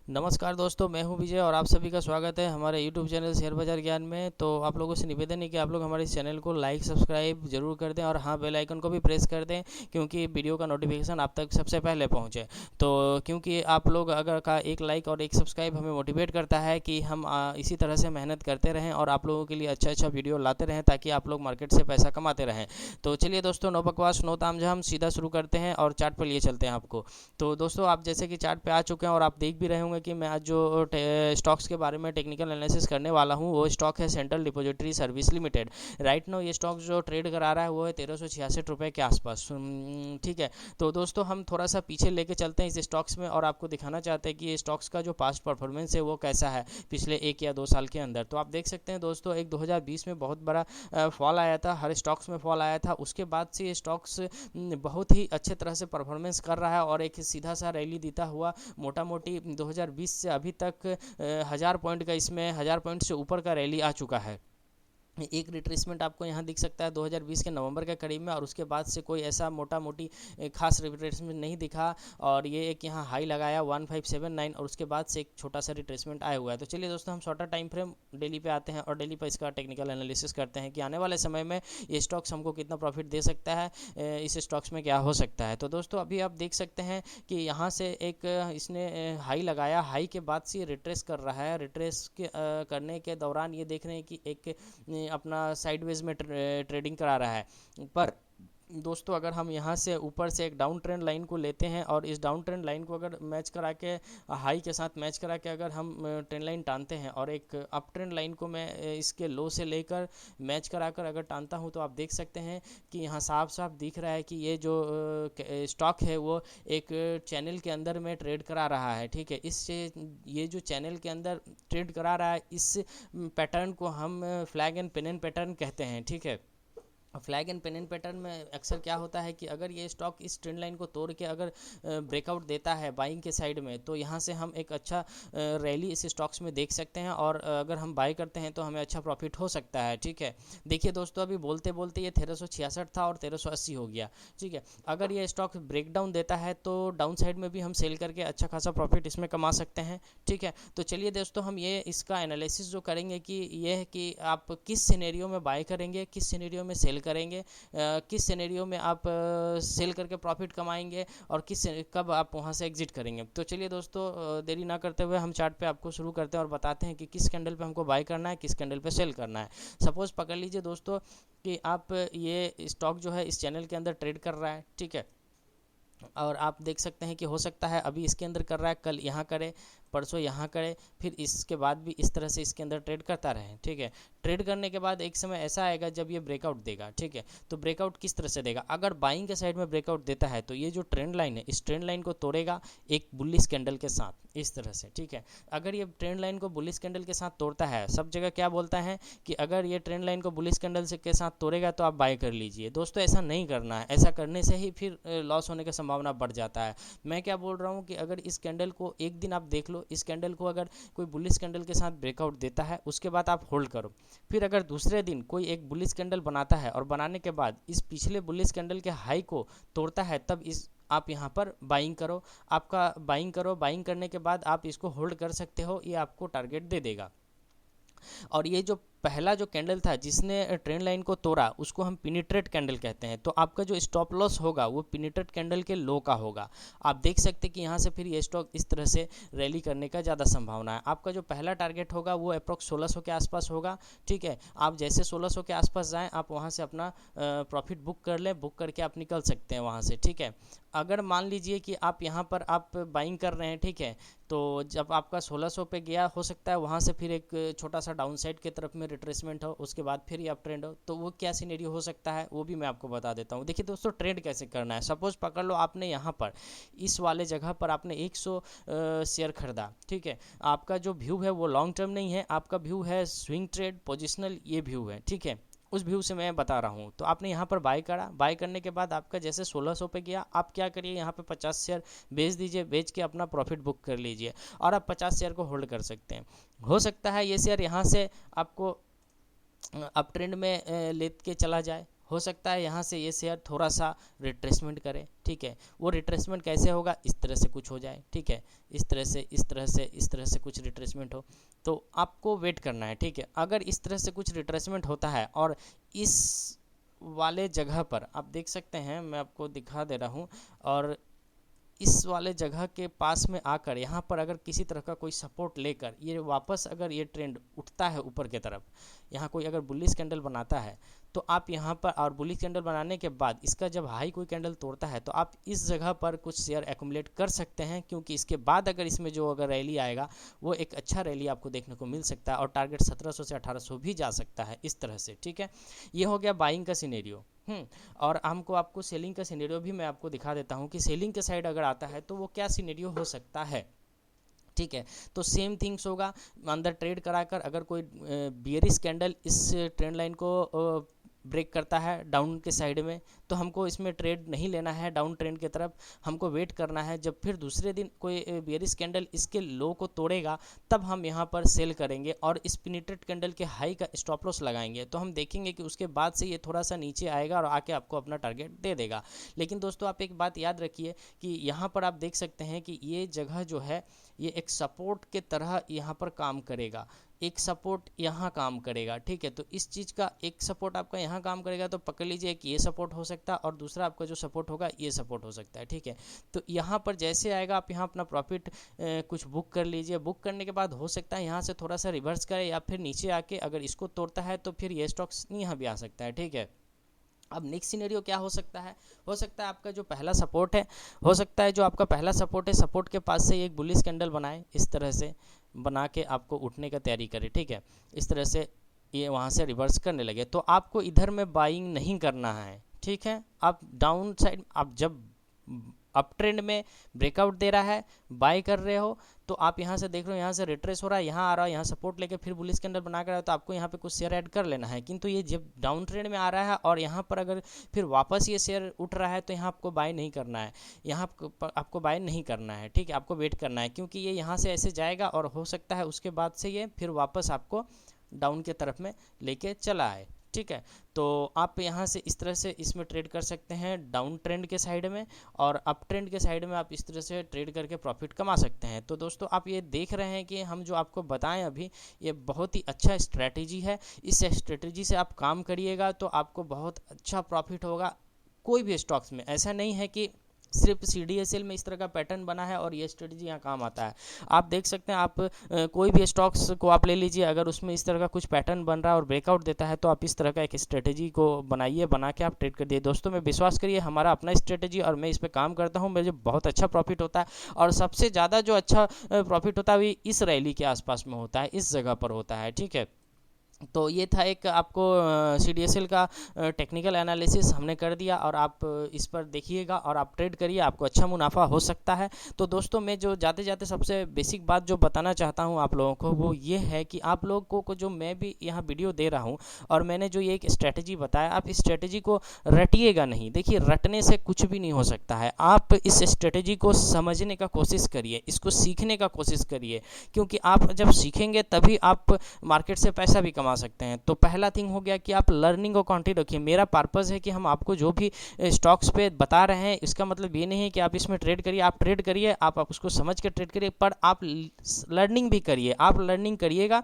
नमस्कार दोस्तों, मैं हूं विजय और आप सभी का स्वागत है हमारे YouTube चैनल शेयर बाजार ज्ञान में। तो आप लोगों से निवेदन है कि आप लोग हमारे इस चैनल को लाइक सब्सक्राइब जरूर कर दें और हाँ, बेल आइकन को भी प्रेस कर दें, क्योंकि वीडियो का नोटिफिकेशन आप तक सबसे पहले पहुंचे। तो क्योंकि आप लोग अगर का एक लाइक और एक सब्सक्राइब हमें मोटिवेट करता है कि हम इसी तरह से मेहनत करते रहें और आप लोगों के लिए अच्छा अच्छा वीडियो लाते रहें, ताकि आप लोग मार्केट से पैसा कमाते रहें। तो चलिए दोस्तों, नो बकवास नो तामझाम, सीधा शुरू करते हैं और चार्ट पर लिए चलते हैं आपको। तो दोस्तों, आप जैसे कि चार्ट पे आ चुके हैं और आप देख भी रहे होंगे कि मैं आज जो स्टॉक्स के बारे में टेक्निकल एनालिसिस करने वाला हूं, वो स्टॉक है central depository service limited. Right now ये स्टॉक जो ट्रेड करा रहा है वो है 1366 के आसपास। ठीक है। तो दोस्तों, हम थोड़ा सा पीछे लेके चलते हैं इस स्टॉक्स में और आपको दिखाना चाहते हैं कि ये स्टॉक्स का जो पास्ट परफॉर्मेंस है वो कैसा है पिछले 1 या 2 साल के अंदर। तो आप देख सकते हैं दोस्तों, एक 2020 में बहुत बड़ा फॉल आया था, हर स्टॉक्स में फॉल आया था। उसके बाद से ये स्टॉक्स बहुत ही अच्छे तरह से परफॉर्मेंस कर रहा है और एक सीधा सा रैली देता हुआ मोटा मोटी 2020 से अभी तक 1000 पॉइंट का, इसमें 1000 पॉइंट से ऊपर का रैली आ चुका है। एक रिट्रेसमेंट आपको यहाँ दिख सकता है 2020 के नवंबर के करीब में, और उसके बाद से कोई ऐसा मोटा मोटी खास रिट्रेसमेंट नहीं दिखा। और ये एक यहाँ हाई लगाया 1579 और उसके बाद से एक छोटा सा रिट्रेसमेंट आया हुआ है। तो चलिए दोस्तों, हम शॉर्टर टाइम फ्रेम डेली पे आते हैं और डेली पे इसका टेक्निकल एनालिसिस करते हैं कि आने वाले समय में ये स्टॉक्स हमको कितना प्रॉफिट दे सकता है, इस स्टॉक्स में क्या हो सकता है। तो दोस्तों, अभी आप देख सकते हैं कि यहाँ से एक इसने हाई लगाया, हाई के बाद से रिट्रेस कर रहा है। रिट्रेस के करने के दौरान ये देख रहे हैं कि एक अपना साइडवेज में ट्रेडिंग करा रहा है। पर दोस्तों, अगर हम यहाँ से ऊपर से एक डाउन ट्रेंड लाइन को लेते हैं और इस डाउन ट्रेंड लाइन को अगर मैच करा के हाई के साथ मैच करा के अगर हम ट्रेंड लाइन टानते हैं और एक अप ट्रेंड लाइन को मैं इसके लो से लेकर मैच कराकर अगर टानता हूँ, तो आप देख सकते हैं कि यहाँ साफ साफ दिख रहा है कि ये जो स्टॉक है वो एक चैनल के अंदर में ट्रेड करा रहा है। ठीक है। इससे ये जो चैनल के अंदर ट्रेड करा रहा है, इस पैटर्न को हम flag and pen and pattern कहते हैं। ठीक है। Flag and pen and pattern में अक्सर क्या होता है कि अगर ये स्टॉक इस ट्रेंड लाइन को तोड़ के अगर ब्रेकआउट देता है बाइंग के साइड में, तो यहाँ से हम एक अच्छा रैली इस स्टॉक्स में देख सकते हैं और अगर हम बाई करते हैं तो हमें अच्छा प्रॉफिट हो सकता है। ठीक है। देखिए दोस्तों, अभी बोलते बोलते ये 1366 था और 1380 हो गया। ठीक है। अगर ये स्टॉक ब्रेक डाउन देता है तो डाउन साइड में भी हम सेल करके अच्छा खासा प्रॉफिट इसमें कमा सकते हैं। ठीक है। तो चलिए दोस्तों, हम ये इसका एनालिसिस जो करेंगे कि ये है कि आप किस सिनेरियो में बाय करेंगे, किस सिनेरियो में सेल करेंगे, किस सिनेरियो में आप सेल करके प्रॉफिट कमाएंगे और कब आप वहां से एग्जिट करेंगे। तो चलिए दोस्तों, देरी ना करते हुए हम चार्ट पे आपको शुरू करते हैं और बताते हैं कि किस कैंडल पे हमको बाय करना है, किस कैंडल पे सेल करना है। सपोज पकड़ लीजिए दोस्तों कि आप ये स्टॉक जो है इस चैनल के अंदर ट्रेड कर रहा है। ठीक है। और आप देख सकते हैं कि हो सकता है अभी इसके अंदर कर रहा है, कल यहाँ करे, परसों यहाँ करे, फिर इसके बाद भी इस तरह से इसके अंदर ट्रेड करता रहे। ठीक है। ट्रेड करने के बाद एक समय ऐसा आएगा जब ये ब्रेकआउट देगा। ठीक है। तो ब्रेकआउट किस तरह से देगा, अगर बाइंग के साइड में ब्रेकआउट देता है तो ये जो ट्रेंड लाइन है, इस ट्रेंड लाइन को तोड़ेगा एक बुलिश कैंडल के साथ, इस तरह से। ठीक है। अगर ये ट्रेंड लाइन को बुलिश कैंडल के साथ तोड़ता है, सब जगह क्या बोलता है कि अगर ये ट्रेंड लाइन को बुलिश कैंडल से के साथ तोड़ेगा तो आप बाय कर लीजिए। दोस्तों, ऐसा नहीं करना है, ऐसा करने से ही फिर लॉस होने की संभावना बढ़ जाता है। मैं क्या बोल रहा हूँ कि अगर इस कैंडल को एक दिन आप देख लो, इस कैंडल को अगर कोई बुलिश कैंडल के साथ ब्रेकआउट देता है, उसके बाद आप होल्ड करो। फिर अगर दूसरे दिन कोई एक बुलिश कैंडल बनाता है और बनाने के बाद इस पिछले बुलिश कैंडल के हाई को तोड़ता है, तब इस आप यहाँ पर बाइंग करो। आपका बाइंग करो, बाइंग करने के बाद आप इसको होल्ड कर सकते हो, ये आपको टारगेट दे देगा। और ये जो पहला जो कैंडल था जिसने ट्रेंड लाइन को तोड़ा, उसको हम पिनिट्रेट कैंडल कहते हैं। तो आपका जो स्टॉप लॉस होगा वो पिनिट्रेट कैंडल के लो का होगा। आप देख सकते हैं कि यहाँ से फिर ये स्टॉक इस तरह से रैली करने का ज़्यादा संभावना है। आपका जो पहला टारगेट होगा वो अप्रॉक्स 1600 के आसपास होगा। ठीक है। आप जैसे 1600 के आसपास जाएँ, आप वहाँ से अपना प्रॉफिट बुक कर लें, बुक करके आप निकल सकते हैं वहाँ से। ठीक है। अगर मान लीजिए कि आप यहाँ पर आप बाइंग कर रहे हैं, ठीक है, तो जब आपका 1600 पे गया, हो सकता है वहाँ से फिर एक छोटा सा डाउन साइड की तरफ में रिट्रेसमेंट हो, उसके बाद फिर ये अप ट्रेंड हो, तो वो क्या सिनेरियो हो सकता है वो भी मैं आपको बता देता हूँ। देखिए दोस्तों, ट्रेड कैसे करना है। सपोज पकड़ लो आपने यहाँ पर इस वाले जगह पर आपने 100 शेयर खरीदा। ठीक है। आपका जो व्यू है वो लॉन्ग टर्म नहीं है, आपका व्यू है स्विंग ट्रेड, पोजिशनल ये व्यू है। ठीक है। उस व्यू से मैं बता रहा हूँ। तो आपने यहाँ पर बाय करा, बाय करने के बाद आपका जैसे 1600 पे गया, आप क्या करिए, यहाँ पे 50 शेयर बेच दीजिए, बेच के अपना प्रॉफिट बुक कर लीजिए और आप 50 शेयर को होल्ड कर सकते हैं। हो सकता है ये शेयर यहाँ से आपको अप ट्रेंड में लेके चला जाए, हो सकता है यहाँ से ये शेयर थोड़ा सा रिट्रेसमेंट करे, ठीक है। वो रिट्रेसमेंट कैसे होगा, इस तरह से कुछ हो जाए, ठीक है, इस तरह से इस तरह से इस तरह से कुछ रिट्रेसमेंट हो, तो आपको वेट करना है, ठीक है। अगर इस तरह से कुछ रिट्रेसमेंट होता है और इस वाले जगह पर आप देख सकते हैं, मैं आपको दिखा दे रहा हूँ, और इस वाले जगह के पास में आकर यहाँ पर अगर किसी तरह का कोई सपोर्ट लेकर ये वापस अगर ये ट्रेंड उठता है ऊपर की तरफ, यहाँ कोई अगर बुलिश कैंडल बनाता है तो आप यहाँ पर, और बुलिश कैंडल बनाने के बाद इसका जब हाई कोई कैंडल तोड़ता है तो आप इस जगह पर कुछ शेयर एक्यूमुलेट कर सकते हैं, क्योंकि इसके बाद अगर इसमें जो अगर रैली आएगा वो एक अच्छा रैली आपको देखने को मिल सकता है और टारगेट 1700 से 1800 भी जा सकता है इस तरह से, ठीक है। ये हो गया बाइंग का सिनेरियो। और आपको सेलिंग का सिनेरियो भी मैं आपको दिखा देता हूँ कि सेलिंग के साइड अगर आता है तो वो क्या सिनेरियो हो सकता है, ठीक है। तो सेम थिंग्स होगा, अंदर ट्रेड कराकर अगर कोई बियरिश कैंडल इस ट्रेंड लाइन को ब्रेक करता है डाउन के साइड में, तो हमको इसमें ट्रेड नहीं लेना है डाउन ट्रेंड की तरफ, हमको वेट करना है जब फिर दूसरे दिन कोई बियरिश कैंडल इसके लो को तोड़ेगा तब हम यहाँ पर सेल करेंगे और इस पेनिट्रेट कैंडल के हाई का स्टॉप लॉस लगाएंगे। तो हम देखेंगे कि उसके बाद से ये थोड़ा सा नीचे आएगा और आके आपको अपना टारगेट दे देगा। लेकिन दोस्तों आप एक बात याद रखिए कि यहाँ पर आप देख सकते हैं कि ये जगह जो है ये एक सपोर्ट के तरह यहाँ पर काम करेगा, एक सपोर्ट यहाँ काम करेगा, ठीक है। तो इस चीज़ का एक सपोर्ट आपका यहाँ काम करेगा, तो पकड़ लीजिए एक ये सपोर्ट हो सकता है और दूसरा आपका जो सपोर्ट होगा ये सपोर्ट हो सकता है, ठीक है। तो यहाँ पर जैसे आएगा आप यहाँ अपना प्रॉफिट कुछ बुक कर लीजिए। बुक करने के बाद हो सकता है यहाँ से थोड़ा सा रिवर्स करे या फिर नीचे आके अगर इसको तोड़ता है तो फिर ये स्टॉक्स यहाँ भी आ सकता है, ठीक है। अब नेक्स्ट सिनेरियो क्या हो सकता है, हो सकता है आपका जो पहला सपोर्ट है, हो सकता है जो आपका पहला सपोर्ट है, सपोर्ट के पास से एक बुलिश कैंडल बनाए, इस तरह से बना के आपको उठने का तैयारी करे, ठीक है। इस तरह से ये वहाँ से रिवर्स करने लगे तो आपको इधर में बाइंग नहीं करना है, ठीक है। आप डाउन साइड, आप जब अप ट्रेंड में ब्रेकआउट दे रहा है, बाय कर रहे हो, तो आप यहाँ से देख रहे हो यहाँ से रिट्रेस हो रहा है, यहाँ आ रहा है, यहाँ सपोर्ट लेके फिर बुलिश कैंडल बना कर, तो आपको यहाँ पे कुछ शेयर ऐड कर लेना है। किंतु ये जब डाउन ट्रेंड में आ रहा है और यहाँ पर अगर फिर वापस ये शेयर उठ रहा है तो यहाँ आपको बाय नहीं करना है, यहाँ आपको बाय नहीं करना है, ठीक है। आपको वेट करना है क्योंकि ये यहाँ से ऐसे जाएगा और हो सकता है उसके बाद से ये फिर वापस आपको डाउन के तरफ में लेके चला आए, ठीक है। तो आप यहाँ से इस तरह से इसमें ट्रेड कर सकते हैं डाउन ट्रेंड के साइड में, और अप ट्रेंड के साइड में आप इस तरह से ट्रेड करके प्रॉफिट कमा सकते हैं। तो दोस्तों आप ये देख रहे हैं कि हम जो आपको बताएं अभी ये बहुत ही अच्छा स्ट्रैटेजी है। इस स्ट्रैटेजी से आप काम करिएगा तो आपको बहुत अच्छा प्रॉफिट होगा। कोई भी स्टॉक्स में ऐसा नहीं है कि सिर्फ CDSL में इस तरह का पैटर्न बना है और ये स्ट्रेटजी यहाँ काम आता है। आप देख सकते हैं, आप कोई भी स्टॉक्स को आप ले लीजिए, अगर उसमें इस तरह का कुछ पैटर्न बन रहा है और ब्रेकआउट देता है तो आप इस तरह का एक स्ट्रेटजी को बनाइए, बना के आप ट्रेड कर दिए। दोस्तों मैं विश्वास करिए हमारा अपना स्ट्रेटजी और मैं इस पर काम करता हूँ, मुझे बहुत अच्छा प्रॉफिट होता है और सबसे ज़्यादा जो अच्छा प्रॉफिट होता है वो इस रैली के आसपास में होता है, इस जगह पर होता है, ठीक है। तो ये था एक आपको CDSL का टेक्निकल एनालिसिस हमने कर दिया और आप इस पर देखिएगा और आप ट्रेड करिए, आपको अच्छा मुनाफा हो सकता है। तो दोस्तों मैं जो जाते जाते सबसे बेसिक बात जो बताना चाहता हूँ आप लोगों को वो ये है कि आप लोगों को जो मैं भी यहाँ वीडियो दे रहा हूँ और मैंने जो ये एक स्ट्रैटेजी बताया, आप इस स्ट्रैटेजी को रटिएगा नहीं। देखिए रटने से कुछ भी नहीं हो सकता है, आप इस स्ट्रैटेजी को समझने का कोशिश करिए, इसको सीखने का कोशिश करिए, क्योंकि आप जब सीखेंगे तभी आप मार्केट से पैसा भी कमा सकते हैं। तो पहला थिंग हो गया कि आप लर्निंग को कंटिन्यू रखिए। मेरा पर्पस है कि हम आपको जो भी स्टॉक्स पे बता रहे हैं इसका मतलब ये नहीं है कि आप इसमें ट्रेड करिए, आप ट्रेड करिए, आप उसको समझ के ट्रेड करिए, पर आप लर्निंग भी करिए। आप लर्निंग करिएगा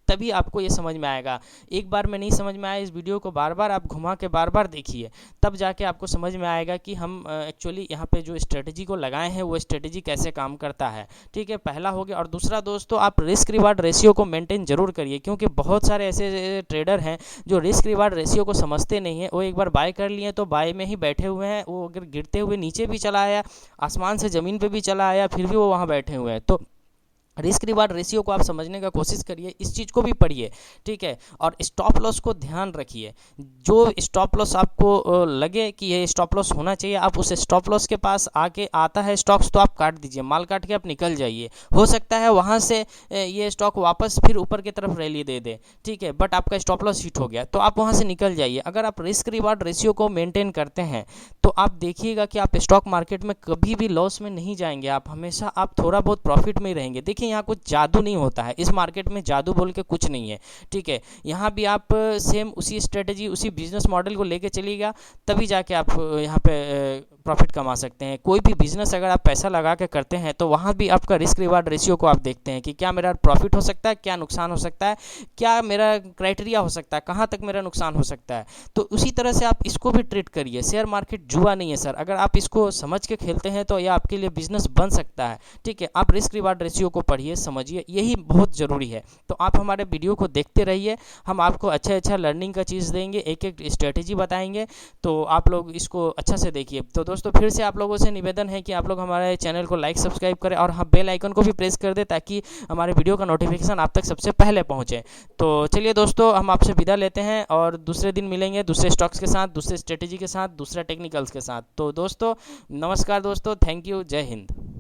तभी आपको ये समझ में आएगा। एक बार में नहीं समझ में आया, इस वीडियो को बार बार आप घुमा के बार बार देखिए, तब जाके आपको समझ में आएगा कि हम एक्चुअली यहाँ पे जो स्ट्रेटजी को लगाए हैं वो स्ट्रेटजी कैसे काम करता है, ठीक है। पहला हो गया। और दूसरा दोस्तों, आप रिस्क रिवार्ड रेशियो को मेंटेन जरूर करिए, क्योंकि बहुत सारे ऐसे ट्रेडर हैं जो रिस्क रिवार्ड रेशियो को समझते नहीं है। वो एक बार बाय कर लिए तो बाय में ही बैठे हुए हैं, वो अगर गिरते हुए नीचे भी चला आया, आसमान से ज़मीन पर भी चला आया, फिर भी वो वहाँ बैठे हुए हैं। तो रिस्क रिवार्ड रेशियो को आप समझने का कोशिश करिए, इस चीज़ को भी पढ़िए, ठीक है। और स्टॉप लॉस को ध्यान रखिए। जो स्टॉप लॉस आपको लगे कि ये स्टॉप लॉस होना चाहिए, आप उस स्टॉप लॉस के पास आके आता है स्टॉक्स तो आप काट दीजिए, माल काट के आप निकल जाइए। हो सकता है वहाँ से ये स्टॉक वापस फिर ऊपर की तरफ रैली दे दे, ठीक है, बट आपका स्टॉप लॉस हिट हो गया तो आप वहाँ से निकल जाइए। अगर आप रिस्क रिवार्ड रेशियो को मेंटेन करते हैं तो आप देखिएगा कि आप स्टॉक मार्केट में कभी भी लॉस में नहीं जाएंगे, आप हमेशा आप थोड़ा बहुत प्रॉफिट में ही रहेंगे। देखिए देखिए यहाँ कुछ जादू नहीं होता है, इस मार्केट में जादू बोल के कुछ नहीं है, ठीक है। यहाँ भी आप सेम उसी स्ट्रेटजी उसी बिजनेस मॉडल को लेके चलिएगा, तभी जाके आप यहाँ पे प्रॉफिट कमा सकते हैं। कोई भी बिजनेस अगर आप पैसा लगा के करते हैं तो वहाँ भी आपका रिस्क रिवार्ड रेशियो को आप देखते हैं कि क्या मेरा प्रॉफिट हो सकता है, क्या नुकसान हो सकता है, क्या मेरा क्राइटेरिया हो सकता है, कहाँ तक मेरा नुकसान हो सकता है। तो उसी तरह से आप इसको भी ट्रीट करिए। शेयर मार्केट जुआ नहीं है सर, अगर आप इसको समझ के खेलते हैं तो यह आपके लिए बिजनेस बन सकता है, ठीक है। आप रिस्क रिवार्ड रेशियो को पढ़िए, समझिए, यही बहुत ज़रूरी है। तो आप हमारे वीडियो को देखते रहिए, हम आपको अच्छा लर्निंग का चीज़ देंगे, एक एक स्ट्रेटेजी बताएंगे, तो आप लोग इसको अच्छा से देखिए। तो दोस्तों फिर से आप लोगों से निवेदन है कि आप लोग हमारे चैनल को लाइक सब्सक्राइब करें और हाँ बेल आइकन को भी प्रेस कर दें ताकि हमारे वीडियो का नोटिफिकेशन आप तक सबसे पहले पहुंचे। तो चलिए दोस्तों, हम आपसे विदा लेते हैं और दूसरे दिन मिलेंगे दूसरे स्टॉक्स के साथ, दूसरे स्ट्रेटेजी के साथ, दूसरा टेक्निकल्स के साथ। तो दोस्तों नमस्कार दोस्तों, थैंक यू, जय हिंद।